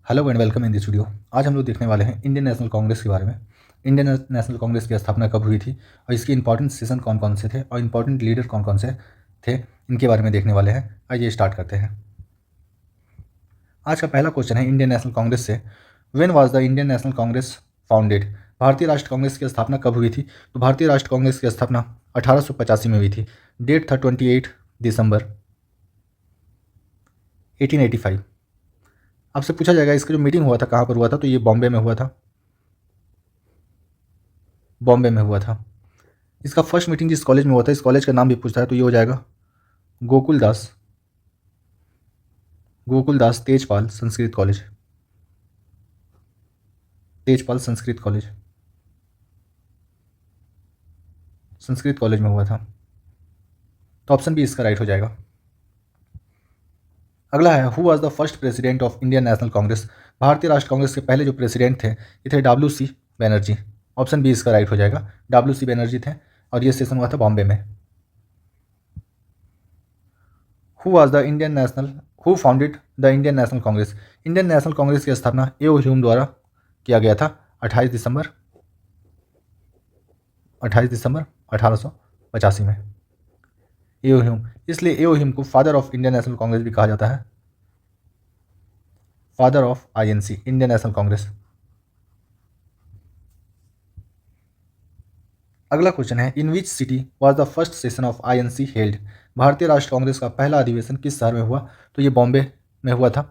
Hello and welcome in this video. आज हम लोग देखने वाले हैं इंडियन नेशनल कांग्रेस के बारे में। इंडियन नेशनल कांग्रेस की स्थापना कब हुई थी और इसके इंपॉर्टेंट सेशन कौन कौन से थे और इंपॉर्टेंट लीडर कौन कौन से थे, इनके बारे में देखने वाले हैं। आइए स्टार्ट करते हैं। आज का पहला क्वेश्चन है इंडियन नेशनल कांग्रेस से, when was the Indian National Congress founded. भारतीय राष्ट्र कांग्रेस की स्थापना कब हुई थी? तो भारतीय राष्ट्र कांग्रेस की स्थापना 1885 में हुई थी। डेट था 28 दिसंबर 1885। आपसे पूछा जाएगा इसका जो मीटिंग हुआ था कहाँ पर हुआ था, तो ये बॉम्बे में हुआ था। बॉम्बे में हुआ था। इसका फर्स्ट मीटिंग जिस कॉलेज में हुआ था, इस कॉलेज का नाम भी पूछता है तो ये हो जाएगा गोकुलदास गोकुलदास तेजपाल संस्कृत कॉलेज। तेजपाल संस्कृत कॉलेज में हुआ था। तो ऑप्शन बी इसका राइट हो जाएगा। अगला है, who was the first president of Indian National Congress. भारतीय राष्ट्र कांग्रेस के पहले जो प्रेसिडेंट थे ये थे WC बनर्जी। ऑप्शन बी इसका राइट हो जाएगा। WC बनर्जी थे और ये सेशन हुआ था बॉम्बे में। Who was the Indian national who founded the Indian National Congress. Indian National Congress की स्थापना ए.ओ. ह्यूम द्वारा किया गया था 28 दिसंबर 1885 में। ए.ओ. ह्यूम, इसलिए ए.ओ. ह्यूम को father of Indian National Congress भी कहा जाता है। Father of INC Indian National Congress. अगला क्वेश्चन है, in which city was the first session of INC held. भारतीय राष्ट्र कांग्रेस का पहला अधिवेशन किस शहर में हुआ? तो ये बॉम्बे में हुआ था।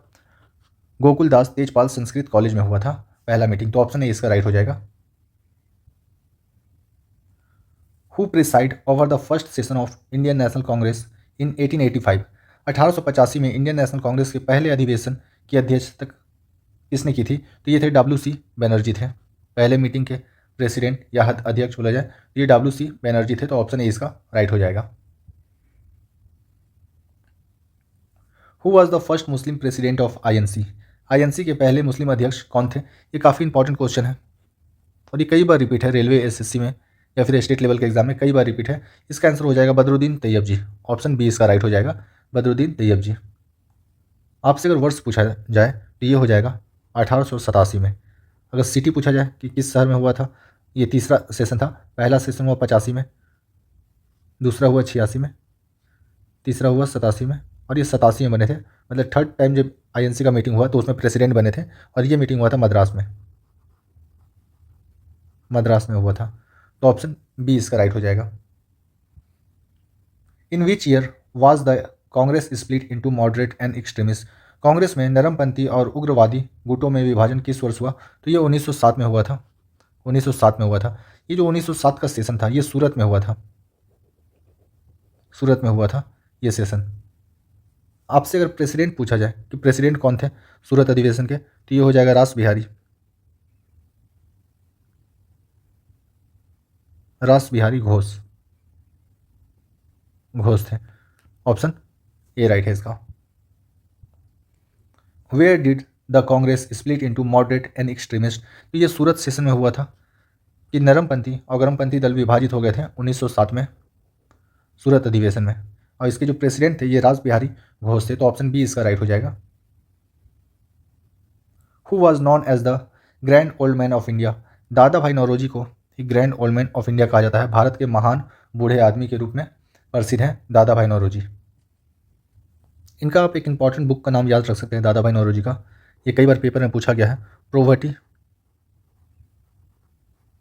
गोकुलदास तेजपाल संस्कृत कॉलेज में हुआ था पहला मीटिंग। तो ऑप्शन ए इसका राइट हो जाएगा। Who preside over the first session of Indian National Congress in 1885। 1885 में इंडियन नेशनल कांग्रेस के पहले अधिवेशन की अध्यक्षता किसने की थी? तो ये थे WC बनर्जी थे। पहले मीटिंग के प्रेसिडेंट या अध्यक्ष बोला जाए तो ये WC बनर्जी थे। तो ऑप्शन ए इसका राइट हो जाएगा। Who was the first Muslim president of INC। INC के पहले मुस्लिम अध्यक्ष कौन थे? ये काफ़ी इंपॉर्टेंट क्वेश्चन है और ये कई बार रिपीट है रेलवे SSC में या फिर स्टेट लेवल के एग्जाम में कई बार रिपीट है। इसका आंसर हो जाएगा बदरुद्दीन तैयब जी। ऑप्शन बी इसका राइट हो जाएगा, बदरुद्दीन तैयब जी। आपसे अगर वर्ष पूछा जाए तो ये हो जाएगा 1887 में। अगर सिटी पूछा जाए कि किस शहर में हुआ था, ये तीसरा सेशन था। पहला सेशन हुआ 85 में, दूसरा हुआ 86 में, तीसरा हुआ 87 में और ये 87 में बने थे। मतलब थर्ड टाइम जब INC का मीटिंग हुआ तो उसमें प्रेसिडेंट बने थे और ये मीटिंग हुआ था मद्रास में। मद्रास में हुआ था। तो ऑप्शन बी इसका राइट हो जाएगा। In which year was the Congress split into moderate and extremist. Congress में नरमपंथी और उग्रवादी गुटों में विभाजन किस वर्ष हुआ? तो ये 1907 में हुआ था। 1907 में हुआ था। ये जो 1907 का सेशन था ये सूरत में हुआ था। सूरत में हुआ था ये सेशन। आपसे अगर प्रेसिडेंट पूछा जाए कि प्रेसिडेंट कौन थे सूरत अधिवेशन के, तो ये हो जाएगा रास बिहारी। रास बिहारी घोष घोष थे। ऑप्शन ए राइट है इसका। Where did the Congress split into moderate and extremist. तो ये सूरत सेशन में हुआ था कि नरमपंथी और गरमपंथी दल विभाजित हो गए थे 1907 में सूरत अधिवेशन में। और इसके जो प्रेसिडेंट थे ये रास बिहारी घोष थे। तो ऑप्शन बी इसका राइट हो जाएगा। Who was known as the grand old man of India. दादा भाई नौरोजी को grand old man of India कहा जाता है। भारत के महान बूढ़े आदमी के रूप में प्रसिद्ध हैं दादा भाई नौरोजी। इनका आप एक इंपॉर्टेंट बुक का नाम याद रख सकते हैं दादा भाई नौरोजी का। ये कई बार पेपर में पूछा गया है। Poverty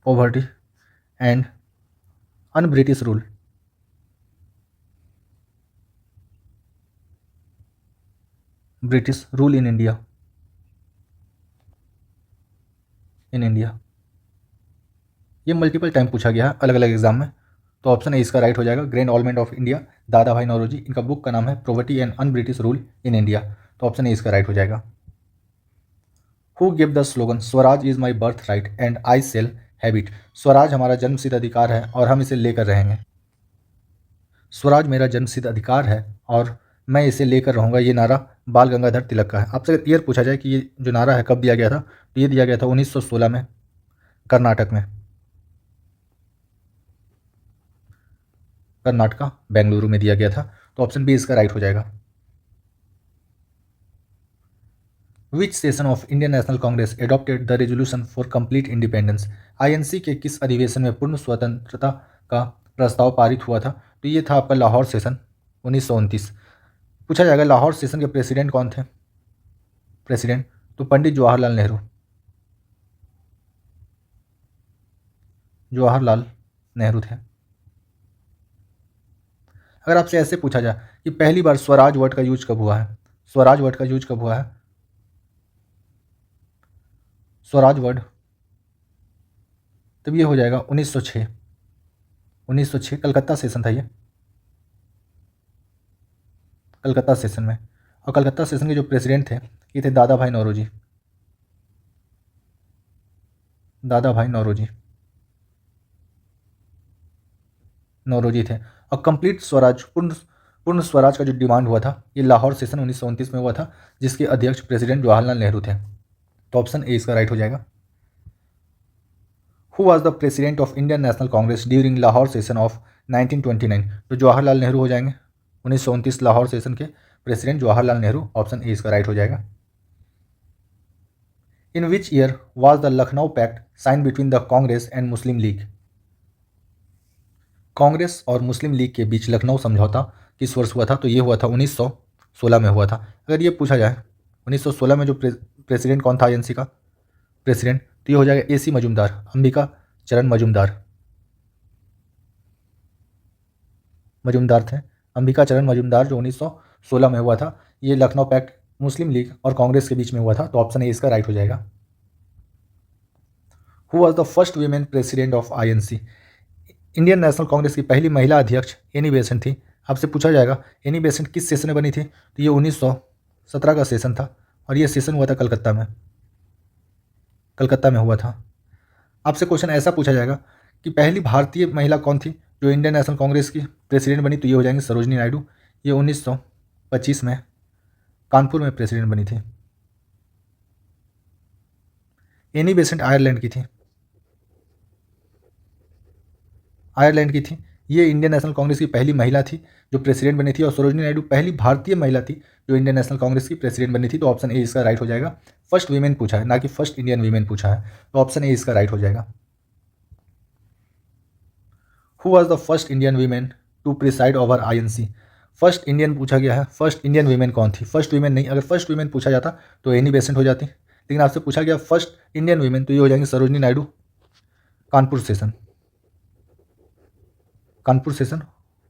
poverty and un British rule. British rule in India ये मल्टीपल टाइम पूछा गया है अलग अलग एग्जाम में। तो ऑप्शन ए इसका राइट हो जाएगा। ग्रैंड ऑलमेंट ऑफ इंडिया दादा भाई नौरोजी। इनका बुक का नाम है poverty and un British rule in India. तो ऑप्शन ए इसका राइट हो जाएगा। Who give the slogan Swaraj is my birthright and I shall have it. Swaraj हमारा जन्मसिद्ध अधिकार है और हम इसे लेकर रहेंगे। स्वराज मेरा जन्मसिद्ध अधिकार है और मैं इसे लेकर रहूँगा, ये नारा बाल गंगाधर तिलक का है। आपसे अगर ईयर पूछा जाए कि ये जो नारा है कब दिया गया था, तो ये दिया गया था 1916 में कर्नाटक में। कर्नाटका बेंगलुरु में दिया गया था। तो ऑप्शन बी इसका राइट हो जाएगा। Which session of Indian National Congress adopted the resolution for complete independence? INC के किस अधिवेशन में पूर्ण स्वतंत्रता का प्रस्ताव पारित हुआ था? तो ये था आपका लाहौर सेशन 1929। पूछा जाएगा लाहौर सेशन के प्रेसिडेंट कौन थे? प्रेसिडेंट तो पंडित जवाहरलाल नेहरू। जवाहरलाल नेहरू थे। अगर आपसे ऐसे पूछा जाए कि पहली बार स्वराज वर्ड का यूज कब हुआ है? स्वराज वर्ड का यूज कब हुआ है? स्वराज वर्ड तब ये हो जाएगा 1906। 1906 कलकत्ता सेशन था ये, कलकत्ता सेशन में। और कलकत्ता सेशन के जो प्रेसिडेंट थे ये थे दादा भाई नौरोजी। दादा भाई नौरोजी नौरोजी थे। और कंप्लीट स्वराज पूर्ण पूर्ण स्वराज का जो डिमांड हुआ था ये लाहौर सेशन 1929 में हुआ था, जिसके अध्यक्ष प्रेसिडेंट जवाहरलाल नेहरू थे। तो ऑप्शन ए इसका राइट हो जाएगा। Who was the president of Indian National Congress during Lahore session of 1929? तो जवाहरलाल नेहरू हो जाएंगे। 1929 लाहौर सेशन के president Jawaharlal Nehru, option A इसका राइट हो जाएगा। In which year was the Lucknow pact sign between the Congress and Muslim League? Congress और मुस्लिम लीग के बीच लखनऊ समझौता किस वर्ष हुआ था? तो ये हुआ था 1916 में हुआ था। अगर ये पूछा जाए 1916 में जो प्रेसिडेंट कौन था आईएनसी का प्रेसिडेंट, तो ये हो जाएगा एसी मजूमदार, अंबिका चरण मजूमदार थे। अंबिका चरण मजूमदार जो 1916 में हुआ था। ये लखनऊ पैक्ट मुस्लिम लीग और कांग्रेस के बीच में हुआ था। तो ऑप्शन ए इसका राइट हो जाएगा। Who was the first women president of INC? Indian National Congress की पहली महिला अध्यक्ष एनी बेसेंट थी। आपसे पूछा जाएगा एनी बेसेंट किस सेशन में बनी थी? तो ये 1917 का सेशन था और ये सेशन हुआ था कलकत्ता में, कलकत्ता में हुआ था। आपसे क्वेश्चन ऐसा पूछा जाएगा कि पहली भारतीय महिला कौन थी जो इंडियन नेशनल कांग्रेस की प्रेसिडेंट बनी? तो ये हो जाएंगे सरोजनी नायडू। ये 1925 में कानपुर में प्रेसिडेंट बनी थी। एनी बेसेंट आयरलैंड की थी, आयरलैंड की थी। ये इंडियन नेशनल कांग्रेस की पहली महिला थी जो प्रेसिडेंट बनी थी। और सरोजनी नायडू पहली भारतीय महिला थी जो इंडियन नेशनल कांग्रेस की प्रेसिडेंट बनी थी। तो ऑप्शन ए इसका राइट हो जाएगा। फर्स्ट वीमेन पूछा है, ना कि फर्स्ट इंडियन वीमेन पूछा है। तो ऑप्शन ए इसका राइट हो जाएगा। Who was the first Indian women to preside over INC? First Indian पूछा गया है, फर्स्ट इंडियन वीमेन कौन थी? फर्स्ट वीमेन नहीं, अगर फर्स्ट वीमेन पूछा जाता तो एनी बेसेंट हो जाती, लेकिन आपसे पूछा गया फर्स्ट इंडियन वीमेन, तो ये हो जाएंगे सरोजनी नायडू। कानपुर सेशन, कानपुर सेशन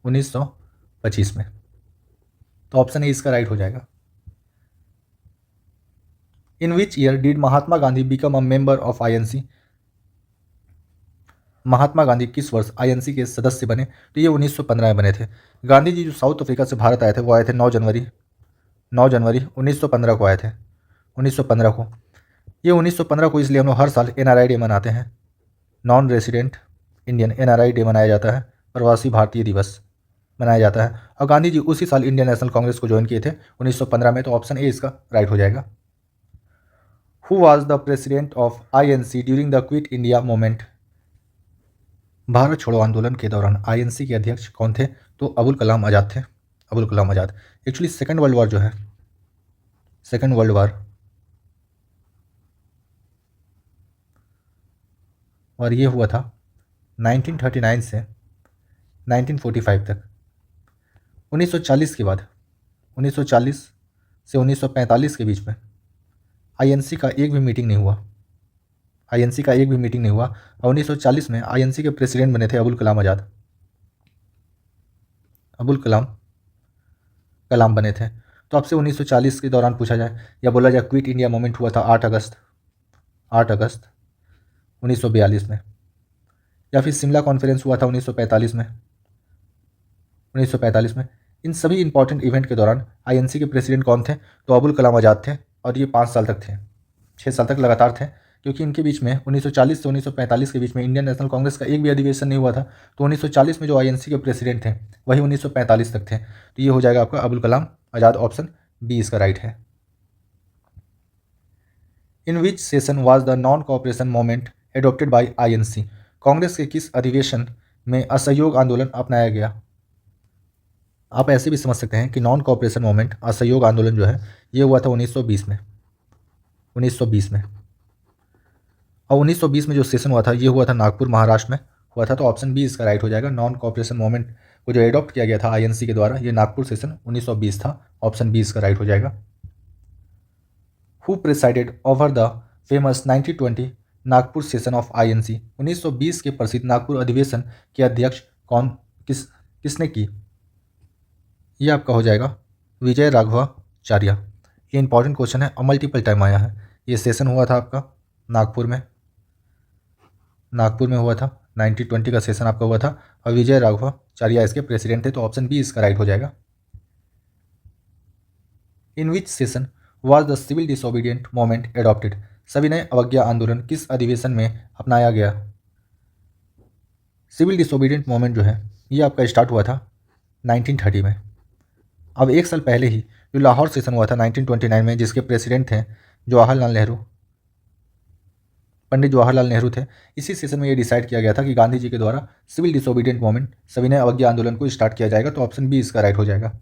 1925 में। तो ऑप्शन ए इसका राइट हो जाएगा। In which year did Mahatma Gandhi become a member of INC? Mahatma Gandhi किस वर्ष आईएनसी के सदस्य बने? तो ये 1915 में बने थे। गांधी जी जो साउथ अफ्रीका से भारत आए थे वो आए थे 9 जनवरी 1915 को आए थे। 1915 को, ये 1915 को इसलिए हम लोग हर साल एनआरआई डे मनाते हैं। Non resident Indian NRI day मनाया जाता है, प्रवासी भारतीय दिवस मनाया जाता है। और गांधी जी उसी साल इंडियन नेशनल कांग्रेस को ज्वाइन किए थे 1915 में। तो ऑप्शन ए इसका राइट हो जाएगा। Who was the president of INC during the quit India movement? Bharat छोड़ो आंदोलन के दौरान आईएनसी के अध्यक्ष कौन थे? तो अबुल कलाम आज़ाद थे। अबुल कलाम आज़ाद। एक्चुअली सेकेंड वर्ल्ड वॉर जो है, सेकेंड वर्ल्ड वॉर और ये हुआ था 1939 से 1945 तक। 1940 के बाद, 1940 से 1945 के बीच में आईएनसी का एक भी मीटिंग नहीं हुआ। आईएनसी का एक भी मीटिंग नहीं हुआ। और 1940 में आईएनसी के प्रेसिडेंट बने थे अबुल कलाम आज़ाद। अबुल कलाम कलाम बने थे। तो आपसे 1940 के दौरान पूछा जाए या बोला जाए क्विट इंडिया मूवमेंट हुआ था 8 अगस्त 1942 में, या फिर शिमला कॉन्फ्रेंस हुआ था 1945 में। 1945 में इन सभी इंपॉर्टेंट इवेंट के दौरान आईएनसी के प्रेसिडेंट कौन थे? तो अबुल कलाम आज़ाद थे। और ये 5 साल तक थे, 6 साल तक लगातार थे, क्योंकि इनके बीच में 1940 से 1945 के बीच में इंडियन नेशनल कांग्रेस का एक भी अधिवेशन नहीं हुआ था। तो 1940 में जो आईएनसी के प्रेसिडेंट थे वही 1945 तक थे। तो ये हो जाएगा आपका अबुल कलाम आज़ाद, ऑप्शन बी इसका राइट है। In which session was the non cooperation movement adopted by INC? Congress के किस अधिवेशन में असहयोग आंदोलन अपनाया गया? आप ऐसे भी समझ सकते हैं कि नॉन कोऑपरेशन मूवमेंट, असहयोग आंदोलन जो है ये हुआ था 1920 में। 1920 में। और 1920 में जो सेशन हुआ था ये हुआ था नागपुर महाराष्ट्र में हुआ था, तो ऑप्शन बी इसका राइट हो जाएगा। नॉन कॉपरेशन मूवमेंट को जो एडॉप्ट किया गया था आईएनसी के द्वारा, ये नागपुर सेशन 1920 था। ऑप्शन बी इसका राइट हो जाएगा। Who presided over the famous 1920 Nagpur session of INC? 1920 के प्रसिद्ध नागपुर अधिवेशन के अध्यक्ष किसने की? ये आपका हो जाएगा विजय राघवाचार्य। ये इंपॉर्टेंट क्वेश्चन है और मल्टीपल टाइम आया है। ये सेशन हुआ था आपका नागपुर में हुआ था। 1920 का सेशन आपका हुआ था और विजय राघवाचार्य इसके प्रेसिडेंट थे, तो ऑप्शन बी इसका राइट हो जाएगा। In which session was the civil disobedient movement adopted? सविनय अवज्ञा आंदोलन किस अधिवेशन में अपनाया गया? सिविल डिसोबीडियंट मूवमेंट जो है ये आपका स्टार्ट हुआ था 1930 में। अब एक साल पहले ही जो लाहौर सेशन हुआ था 1929 में, जिसके प्रेसिडेंट थे जवाहरलाल नेहरू, पंडित जवाहरलाल नेहरू थे। इसी सेशन में ये डिसाइड किया गया था कि गांधी जी के द्वारा सिविल डिसोबीडियंट मूवमेंट सविनय अवज्ञा आंदोलन को स्टार्ट किया जाएगा, तो ऑप्शन बी इसका राइट हो जाएगा।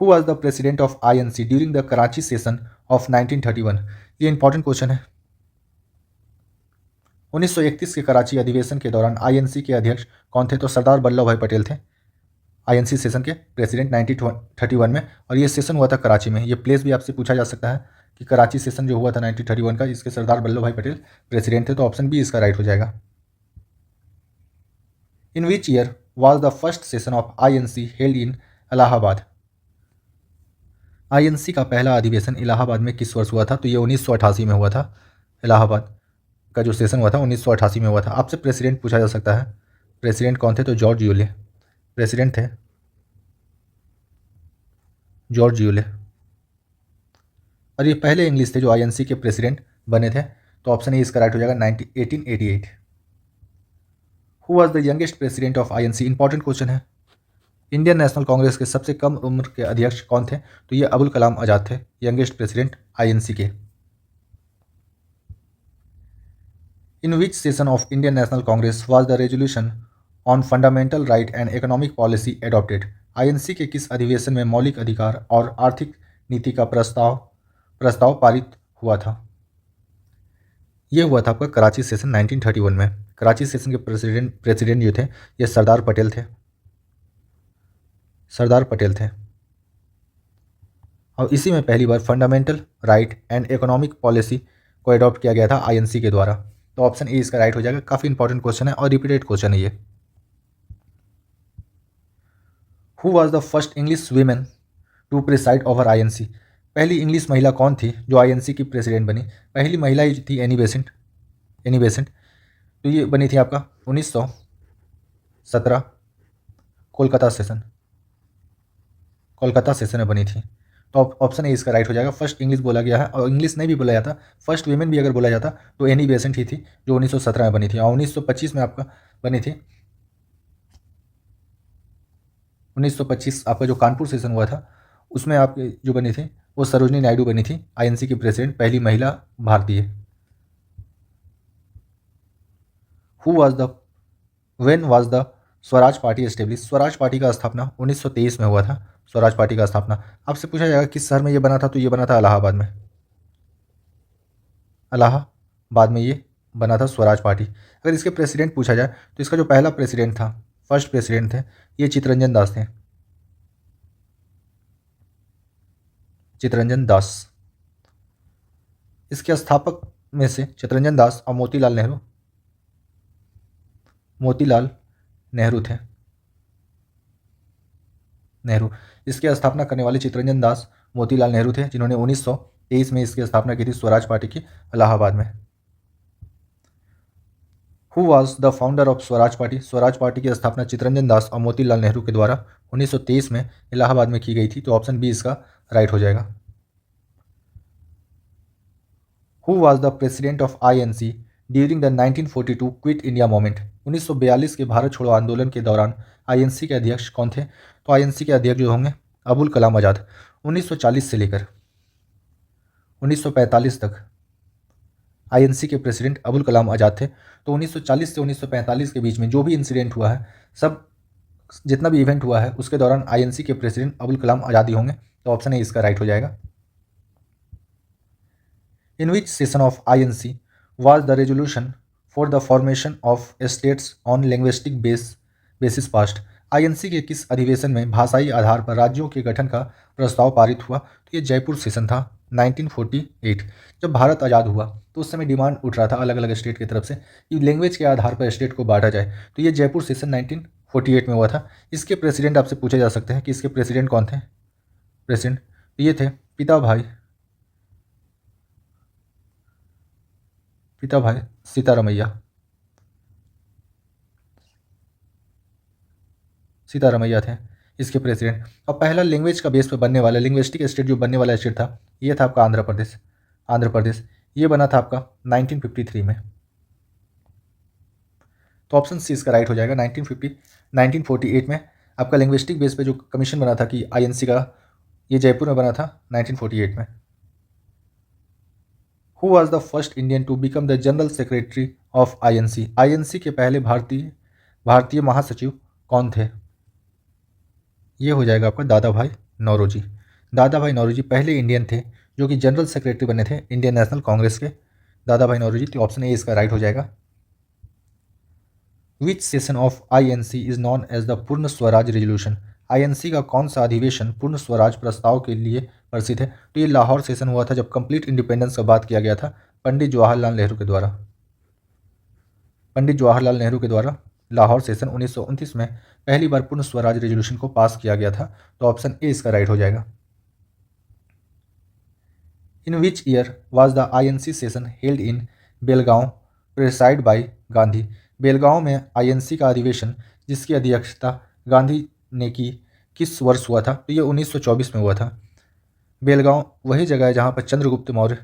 Who was the president of INC during the Karachi session of 1931? ये इंपॉर्टेंट क्वेश्चन है। 1931 के कराची अधिवेशन के दौरान आईएनसी के अध्यक्ष कौन थे? तो सरदार वल्लभ भाई पटेल थे आईएनसी सेशन के प्रेसिडेंट 1931 में, और ये सेशन हुआ था कराची में। ये प्लेस भी आपसे पूछा जा सकता है कि कराची सेशन जो हुआ था 1931 का, इसके सरदार वल्लभ भाई पटेल प्रेसिडेंट थे, तो ऑप्शन बी इसका राइट हो जाएगा। In which year was the first session of INC held in Allahabad? INC का पहला अधिवेशन इलाहाबाद में किस वर्ष हुआ था? तो ये 1988 में हुआ था। इलाहाबाद का जो सेशन हुआ था 1988 में हुआ था। आपसे प्रेसिडेंट पूछा जा सकता है, प्रेसिडेंट कौन थे? तो जॉर्ज यूले प्रेसिडेंट थे, जॉर्ज यूले। और ये पहले इंग्लिश थे जो आईएनसी के प्रेसिडेंट बने थे, तो ऑप्शन ए इसका राइट हो जाएगा 1888। Who was the youngest president of INC? Important question है। इंडियन नेशनल कांग्रेस के सबसे कम उम्र के अध्यक्ष कौन थे? तो ये अबुल कलाम आज़ाद थे, यंगेस्ट प्रेसिडेंट आईएनसी के। In which session of Indian National Congress was the resolution on fundamental right and economic policy adopted? INC के किस अधिवेशन में मौलिक अधिकार और आर्थिक नीति का प्रस्ताव पारित हुआ था? यह हुआ था आपका कराची सेशन 1931 में। कराची सेशन के प्रेसिडेंट जो थे ये सरदार पटेल थे। और इसी में पहली बार fundamental right and economic policy को अडॉप्ट किया गया था आईएनसी के द्वारा, तो ऑप्शन ए इसका राइट हो जाएगा। काफ़ी इंपॉर्टेंट क्वेश्चन है और रिपीटेड क्वेश्चन है ये। Who was the first English women to preside over INC? पहली इंग्लिश महिला कौन थी जो आईएनसी की प्रेसिडेंट बनी? पहली महिला ही थी एनी बेसेंट। तो ये बनी थी आपका 1917 कोलकाता सेशन में बनी थी, तो ऑप्शन ए इसका राइट हो जाएगा। फर्स्ट इंग्लिश बोला गया है, और इंग्लिश नहीं भी बोला जाता, फर्स्ट वीमेन भी अगर बोला जाता तो एनी बेसेंट ही थी जो 1917 में बनी थी। और 1925 में आपका बनी थी, 1925 आपका जो कानपुर सेशन हुआ था उसमें आपके जो बनी थी वो सरोजनी नायडू बनी थी आईएनसी की प्रेसिडेंट, पहली महिला भारतीय। When was the Swaraj party establish? Swaraj party का स्थापना 1923 में हुआ था। स्वराज पार्टी का स्थापना आपसे पूछा जाएगा किस शहर में ये बना था, तो ये बना था इलाहाबाद में। इलाहाबाद में ये बना था स्वराज पार्टी। अगर इसके प्रेसिडेंट पूछा जाए तो इसका जो पहला प्रेसिडेंट था, फर्स्ट प्रेसिडेंट थे, ये चित्तरंजन दास। इसके स्थापक में से चित्तरंजन दास और मोतीलाल नेहरू थे। इसकी स्थापना करने वाले चित्तरंजन दास मोतीलाल नेहरू थे, जिन्होंने 1923 में इसकी स्थापना की थी स्वराज पार्टी की इलाहाबाद में। Who was the founder of Swaraj party? Swaraj party की स्थापना चित्तरंजन दास और मोतीलाल नेहरू के द्वारा 1923 में इलाहाबाद में की गई थी, तो ऑप्शन बी इसका राइट हो जाएगा। Who was the president of INC during the 1942 quit India movement? 1942 के भारत छोड़ो आंदोलन के दौरान आईएनसी के अध्यक्ष कौन थे? तो आईएनसी के अध्यक्ष जो होंगे अबुल कलाम आज़ाद। 1940 से लेकर 1945 तक आईएनसी के प्रेसिडेंट अबुल कलाम आज़ाद थे। तो 1940 से 1945 के बीच में जो भी इंसिडेंट हुआ है, सब जितना भी इवेंट हुआ है उसके दौरान आईएनसी के प्रेसिडेंट अबुल कलाम आज़ाद ही होंगे, तो ऑप्शन ए इसका राइट हो जाएगा। In which session of INC was the resolution for the formation of states on linguistic basis passed? INC के किस अधिवेशन में भाषाई आधार पर राज्यों के गठन का प्रस्ताव पारित हुआ? तो ये जयपुर सेशन था 1948। जब भारत आज़ाद हुआ तो उस समय डिमांड उठ रहा था अलग अलग स्टेट की तरफ से कि लैंग्वेज के आधार पर स्टेट को बांटा जाए। तो ये जयपुर सेशन 1948 में हुआ था। इसके प्रेसिडेंट आपसे पूछे जा सकते हैं कि इसके प्रेसिडेंट कौन थे? प्रेसिडेंट ये थे पिता भाई सीतारमैया थे इसके प्रेसिडेंट। और पहला लैंग्वेज का बेस पर बनने वाला लिंग्विस्टिक स्टेट जो बनने वाला स्टेट था ये था आपका आंध्र प्रदेश। ये बना था आपका 1953 में। तो ऑप्शन सी इसका राइट हो जाएगा। 1948 में आपका लिंग्विस्टिक बेस पे जो कमीशन बना था कि आईएनसी का, ये जयपुर में बना था 1948 में। Who was the first Indian to become the general secretary of INC? INC के पहले भारतीय महासचिव कौन थे? ये हो जाएगा आपका दादा भाई नौरोजी पहले इंडियन थे जो कि जनरल सेक्रेटरी बने थे इंडियन नेशनल कांग्रेस के, दादा भाई नौरोजी। तो ऑप्शन ए इसका राइट हो जाएगा। Which session of INC is known as the Purna Swaraj resolution? INC का कौन सा अधिवेशन पूर्ण स्वराज प्रस्ताव के लिए प्रसिद्ध है? तो ये लाहौर सेशन हुआ था जब कंप्लीट इंडिपेंडेंस का बात किया गया था पंडित जवाहरलाल नेहरू के द्वारा लाहौर सेशन 1929 में पहली बार पूर्ण स्वराज रेजोल्यूशन को पास किया गया था। तो ऑप्शन ए इसका राइट हो जाएगा। In which year was the INC session held in Belgaum preside by Gandhi? Belgaum में आईएनसी का अधिवेशन जिसकी अध्यक्षता गांधी ने की किस वर्ष हुआ था? तो ये 1924 में हुआ था। बेलगांव वही जगह है जहाँ पर चंद्रगुप्त मौर्य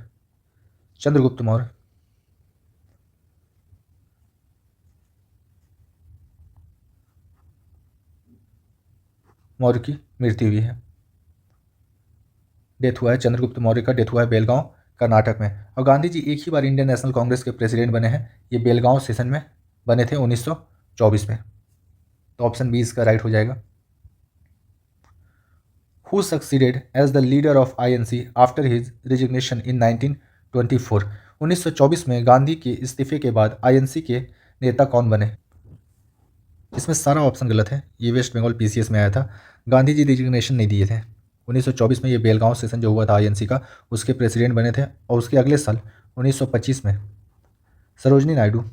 की मृत्यु हुई है, डेथ हुआ है। चंद्रगुप्त मौर्य का डेथ हुआ है बेलगांव कर्नाटक में। और गांधी जी एक ही बार इंडियन नेशनल कांग्रेस के प्रेसिडेंट बने हैं, ये बेलगांव सेशन में बने थे 1924 में। तो ऑप्शन बी इसका राइट हो जाएगा। Who succeeded as the leader of INC after his resignation in 1924? 1924 में गांधी के इस्तीफे के बाद आईएनसी के नेता कौन बने? इसमें सारा ऑप्शन गलत है, ये वेस्ट बंगाल पीसीएस में आया था। गांधी जी रिजिग्नेशन नहीं दिए थे। 1924 में ये बेलगांव सेशन जो हुआ था आईएनसी का, उसके प्रेसिडेंट बने थे। और उसके अगले साल 1925 में सरोजनी नायडू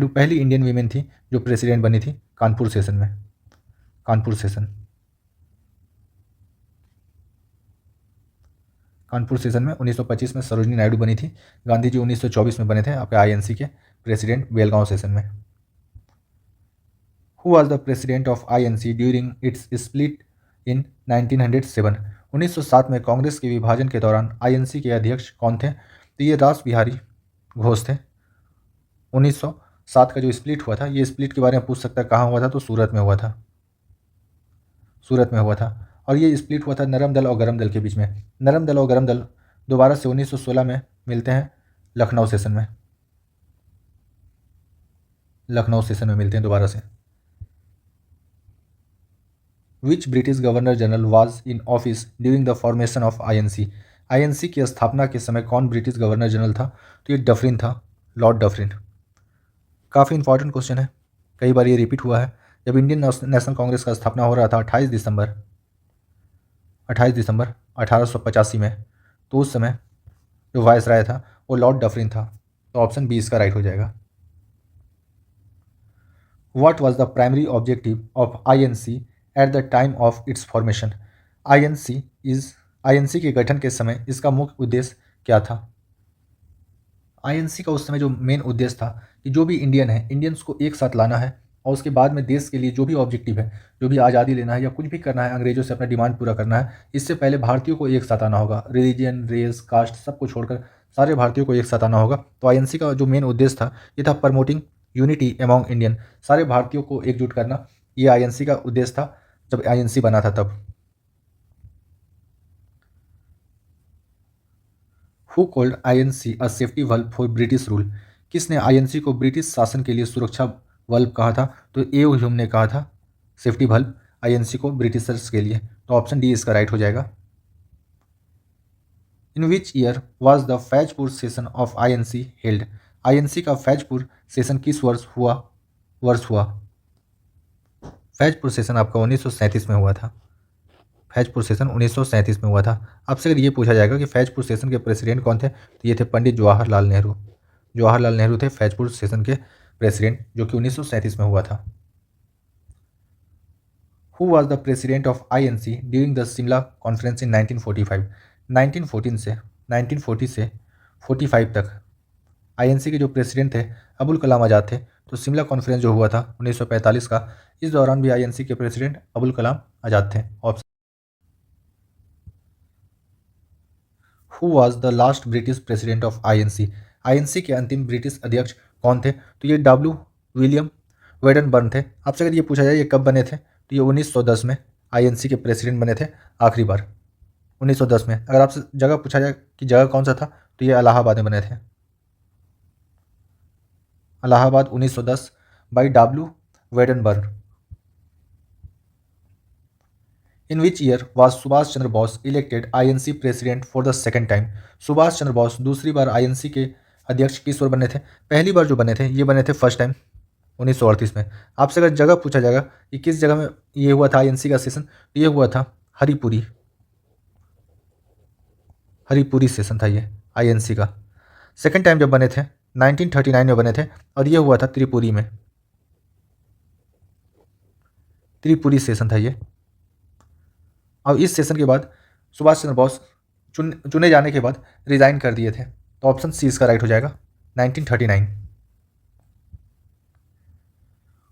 पहली इंडियन वीमेन थी जो प्रेसिडेंट बनी थी कानपुर सेशन में। कानपुर सेशन में 1925 में सरोजनी नायडू बनी थी। गांधी जी 1924 में बने थे आपके आईएनसी के प्रेसिडेंट बेलगांव सेशन में। Who was the president of INC during its split in 1907? 1907 में कांग्रेस के विभाजन के दौरान आईएनसी के अध्यक्ष कौन थे? तो ये रास बिहारी घोष थे। 1907 का जो स्प्लिट हुआ था, ये स्प्लिट के बारे में पूछ सकता है कहाँ हुआ था, तो सूरत में हुआ था। और ये स्प्लिट हुआ था नरम दल और गरम दल के बीच में। नरम दल और गरम दल दोबारा से 1916 में मिलते हैं लखनऊ सेशन में मिलते हैं दोबारा से। विच British governor general was in office during the formation of INC? INC की स्थापना के समय कौन ब्रिटिश गवर्नर जनरल था? तो ये डफरिन था, लॉर्ड डफरिन। काफ़ी इंपॉर्टेंट क्वेश्चन है, कई बार ये रिपीट हुआ है। जब इंडियन नेशनल कांग्रेस का स्थापना हो रहा था 28 दिसंबर 1885 में, तो उस समय जो वायसराय था वो लॉर्ड डफरिन था। तो ऑप्शन बी इसका राइट हो जाएगा। What was the primary objective of INC at the time of its formation? INC के गठन के समय इसका मुख्य उद्देश्य क्या था? आईएनसी का उस समय जो मेन उद्देश्य था कि जो भी इंडियंस को एक साथ लाना है और उसके बाद में देश के लिए जो भी ऑब्जेक्टिव है, जो भी आज़ादी लेना है या कुछ भी करना है, अंग्रेजों से अपना डिमांड पूरा करना है, इससे पहले भारतीयों को एक साथ आना होगा। रिलीजन, रेस, कास्ट सब को छोड़कर सारे भारतीयों को एक साथ आना होगा। तो आईएनसी का जो मेन उद्देश्य था ये था प्रमोटिंग यूनिटी एमॉन्ग इंडियन, सारे भारतीयों को एकजुट करना। ये आईएनसी का उद्देश्य था जब आईएनसी बना था तब। Who called INC a safety valve for British rule? किसने आईएनसी को ब्रिटिश शासन के लिए सुरक्षा वल्व कहा था? तो ए ह्यूम ने कहा था सेफ्टी वल्व। आईएनसी को ब्रिटिशर्स के लिए, तो ऑप्शन डी इसका राइट हो जाएगा। In which year was the Faizpur session of INC held? INC का फैजपुर सेशन किस वर्ष हुआ? फैजपुर सेशन आपका 1937 में हुआ था। फैजपुर सेशन 1937 में हुआ था। आपसे अगर ये पूछा जाएगा कि फैजपुर सेशन के प्रेसिडेंट कौन थे, तो ये थे पंडित जवाहरलाल नेहरू। जवाहरलाल नेहरू थे फैजपुर सेशन के प्रेसिडेंट, जो कि 1937 में हुआ था। Who was the president of INC during the Shimla conference in 1945? 1940 से 45 तक आईएनसी के जो प्रेसिडेंट थे अबुल कलाम आज़ाद थे। तो शिमला कॉन्फ्रेंस जो हुआ था 1945 का, इस दौरान भी आईएनसी के प्रेसिडेंट अबुल कलाम आज़ाद थे। Option who was the last British president of INC? INC के अंतिम ब्रिटिश अध्यक्ष कौन थे? तो ये डब्ल्यू विलियम वेडनबर्न थे। आपसे अगर ये पूछा जाए ये कब बने थे, तो ये 1910 में आईएनसी के प्रेसिडेंट बने थे आखिरी बार, 1910 में। अगर आपसे जगह पूछा जाए कि जगह कौन सा था, तो ये इलाहाबाद में बने थे। Allahabad 1910 by W Wedderburn. In which year was Subhash Chandra Bose elected INC president for the second time? Subhash Chandra Bose दूसरी बार आईएनसी के अध्यक्ष किस ओर बने थे? पहली बार जो बने थे ये बने थे फर्स्ट टाइम 1938 में। आपसे अगर जगह पूछा जाएगा कि किस जगह में ये हुआ था आईएनसी का सेशन, तो ये हुआ था हरिपुरी। हरिपुरी सेशन था ये आईएनसी का। सेकेंड टाइम जब बने थे 1939 में बने थे, और ये हुआ था त्रिपुरी में। त्रिपुरी सेशन था ये। और इस सेशन के बाद सुभाष चंद्र बोस चुने जाने के बाद रिजाइन कर दिए थे। तो ऑप्शन सी इसका राइट हो जाएगा, 1939।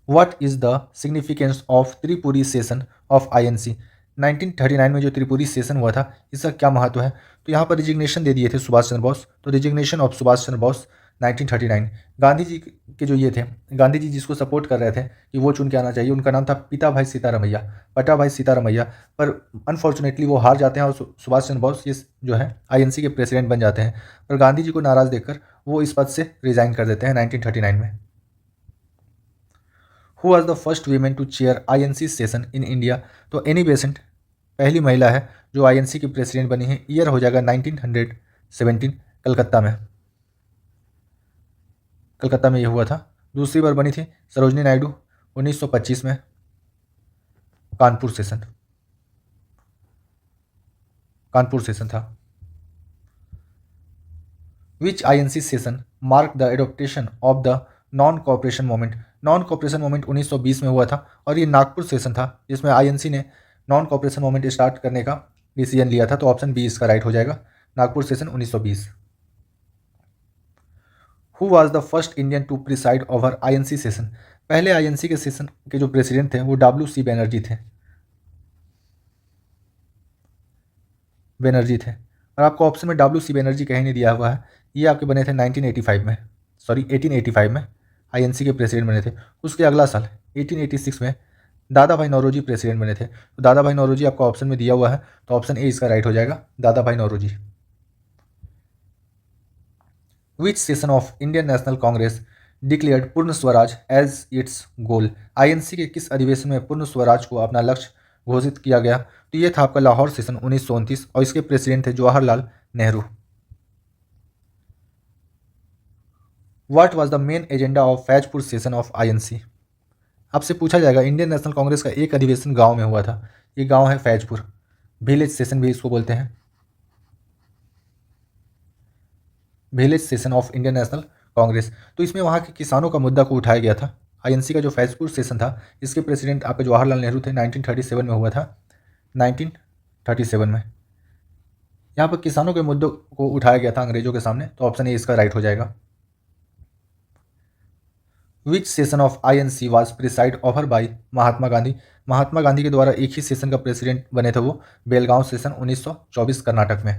What is the significance of Tripuri session of INC? 1939 में जो त्रिपुरी सेशन हुआ था इसका क्या महत्व है? तो यहाँ पर रिजिग्नेशन दे दिए थे सुभाष चंद्र बोस। तो रिजिग्नेशन ऑफ सुभाष चंद्र बोस 1939। गांधी जी के जो ये थे, गांधी जी जिसको सपोर्ट कर रहे थे कि वो चुन के आना चाहिए, उनका नाम था पिता भाई सीतारामैया, पटा भाई सीतारामैया। पर अनफॉर्चुनेटली वो हार जाते हैं और सुभाष चंद्र बोस ये जो है आईएनसी के प्रेसिडेंट बन जाते हैं। पर गांधी जी को नाराज़ देखकर वो इस पद से रिजाइन कर देते हैं 1939 में। Who was the first women to chair INC session in India? तो एनी बेसेंट पहली महिला है जो आईएनसी की प्रेसिडेंट बनी है। ईयर हो जाएगा 1917, कलकत्ता में। कलकत्ता में ये हुआ था। दूसरी बार बनी थी सरोजनी नायडू 1925 में, कानपुर सेशन। कानपुर सेशन था। Which INC session mark the adoption of the non cooperation movement? Non cooperation movement 1920 में हुआ था, और ये नागपुर सेशन था जिसमें आईएनसी ने नॉन कॉपरेशन मूवमेंट स्टार्ट करने का डिसीजन लिया था। तो ऑप्शन बी इसका राइट हो जाएगा, Nagpur session 1920। Who was the first Indian to preside over INC session? पहले आईएनसी के सेशन के जो प्रेसिडेंट थे वो डब्ल्यू.सी. बनर्जी थे। बनर्जी थे। और आपको ऑप्शन में डब्ल्यू.सी. बनर्जी कहीं नहीं दिया हुआ है। ये आपके बने थे 1985 में, सॉरी 1885 में आईएनसी के प्रेसिडेंट बने थे। उसके अगला साल 1886 में दादा भाई नौरोजी प्रेसिडेंट बने थे। तो दादा भाई नौरोजी आपका ऑप्शन में दिया हुआ है, तो ऑप्शन ए इसका राइट हो जाएगा, दादा भाई Naoroji. Which session of Indian National Congress declared Purna Swaraj as its goal? INC के किस अधिवेशन में पूर्ण स्वराज को अपना लक्ष्य घोषित किया गया? तो ये था आपका लाहौर सेशन 1929, और इसके प्रेसिडेंट थे Jawaharlal Nehru. What was the main agenda of Faizpur session of INC? आपसे पूछा जाएगा इंडियन नेशनल कांग्रेस का एक अधिवेशन गांव में हुआ था। ये गांव है फैजपुर, विलेज सेशन भी इसको बोलते हैं, village session of Indian National Congress. तो इसमें वहाँ के किसानों का मुद्दा को उठाया गया था। आईएनसी का जो फैजपुर सेशन था इसके प्रेसिडेंट आपके जवाहरलाल नेहरू थे। 1937 में हुआ था, 1937 में। यहाँ पर किसानों के मुद्दों को उठाया गया था अंग्रेजों के सामने। तो ऑप्शन ए इसका राइट हो जाएगा। Which session of INC was preside over by Mahatma Gandhi? Mahatma Gandhi के द्वारा एक ही सेशन का प्रेसिडेंट बने थे वो, बेलगांव सेशन 1924 कर्नाटक में।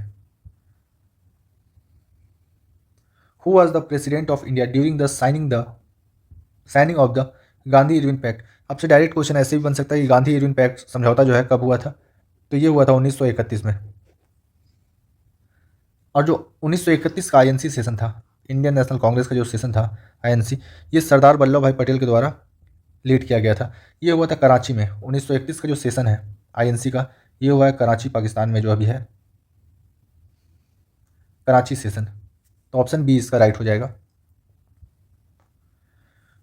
Who was the president of India during the signing of the Gandhi Irwin pact? आपसे डायरेक्ट क्वेश्चन ऐसे भी बन सकता है कि गांधी इरविन पैक्ट समझौता जो है कब हुआ था? तो ये हुआ था 1931 में। और जो 1931 का आईएनसी सेशन था, इंडियन नेशनल कांग्रेस का जो सेशन था आईएनसी, ये सरदार वल्लभ भाई पटेल के द्वारा लीड किया गया था। ये हुआ था कराची में 1931 का जो सेशन है आईएनसी का, ये हुआ है कराची पाकिस्तान में जो अभी है, कराची सेशन। तो ऑप्शन बी इसका राइट हो जाएगा।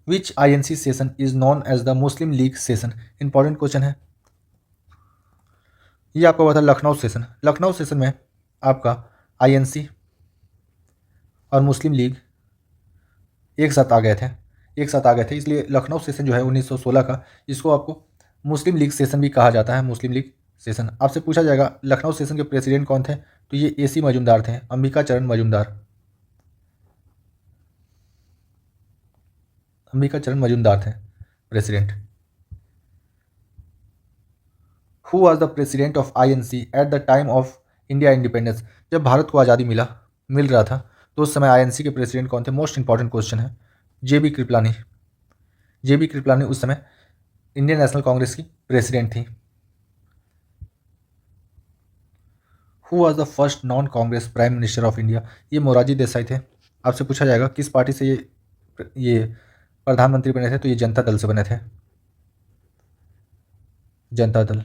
Which INC session is known as the Muslim League session? Important question है। ये आपका हुआ था लखनऊ सेशन। लखनऊ सेशन में आपका आईएनसी और मुस्लिम लीग एक साथ आ गए थे, इसलिए लखनऊ सेशन जो है 1916 का, इसको आपको मुस्लिम लीग सेशन भी कहा जाता है, मुस्लिम लीग सेशन। आपसे पूछा जाएगा लखनऊ सेशन के प्रेसिडेंट कौन थे, तो ये एसी मजूमदार थे, अंबिका चरण मजूमदार। अंबिका चरण मजूमदार थे president. Who was the president of INC at the time of India independence? जब भारत को आज़ादी मिल रहा था, तो उस समय आईएनसी के प्रेसिडेंट कौन थे? मोस्ट इंपॉर्टेंट क्वेश्चन है। जेबी कृपलानी। जेबी कृपलानी उस समय इंडियन नेशनल कांग्रेस की प्रेसिडेंट थी। Who was the first non Congress prime minister of India? ये मोरारजी देसाई थे। आपसे पूछा जाएगा किस पार्टी से ये प्रधानमंत्री बने थे, तो ये जनता दल से बने थे, जनता दल।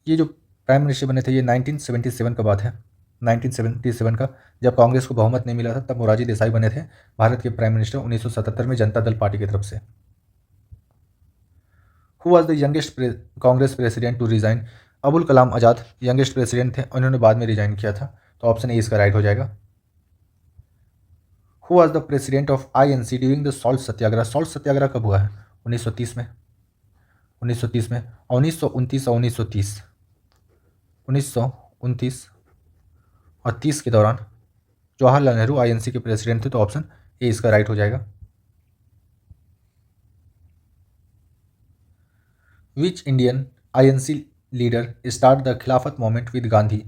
ये जो प्राइम मिनिस्टर बने थे ये 1977 का बात है, 1977 का, जब कांग्रेस को बहुमत नहीं मिला था, तब मोरारजी देसाई बने थे भारत के प्राइम मिनिस्टर 1977 में जनता दल पार्टी की तरफ से। Who was the youngest Congress president to resign? Abul Kalam Azad youngest president थे, उन्होंने बाद में रिजाइन किया था, तो ऑप्शन ए इसका राइट हो जाएगा। Who was the president of INC during the salt Satyagraha? Salt Satyagraha कब हुआ है? 1930 में, 1930 में, 1929 और 1930, 1929 और 30 के दौरान जवाहरलाल नेहरू आईएनसी के प्रेसिडेंट थे, तो ऑप्शन ए इसका राइट हो जाएगा। Which Indian INC leader start the खिलाफत मूवमेंट विद गांधी?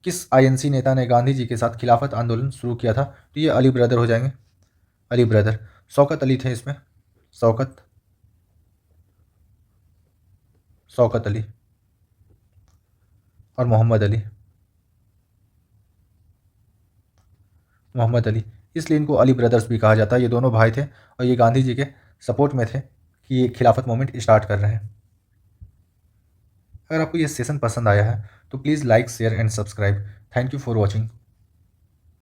किस आईएनसी नेता ने गांधी जी के साथ खिलाफत आंदोलन शुरू किया था? तो ये अली ब्रदर हो जाएंगे, अली ब्रदर। शौकत अली थे इसमें, शौकत शौकत अली और मोहम्मद अली, मोहम्मद अली, इसलिए इनको अली ब्रदर्स भी कहा जाता है। ये दोनों भाई थे और ये गांधी जी के सपोर्ट में थे कि ये खिलाफत मूवमेंट स्टार्ट कर रहे हैं। अगर आपको ये सेशन पसंद आया है तो please like share and subscribe. Thank you for watching.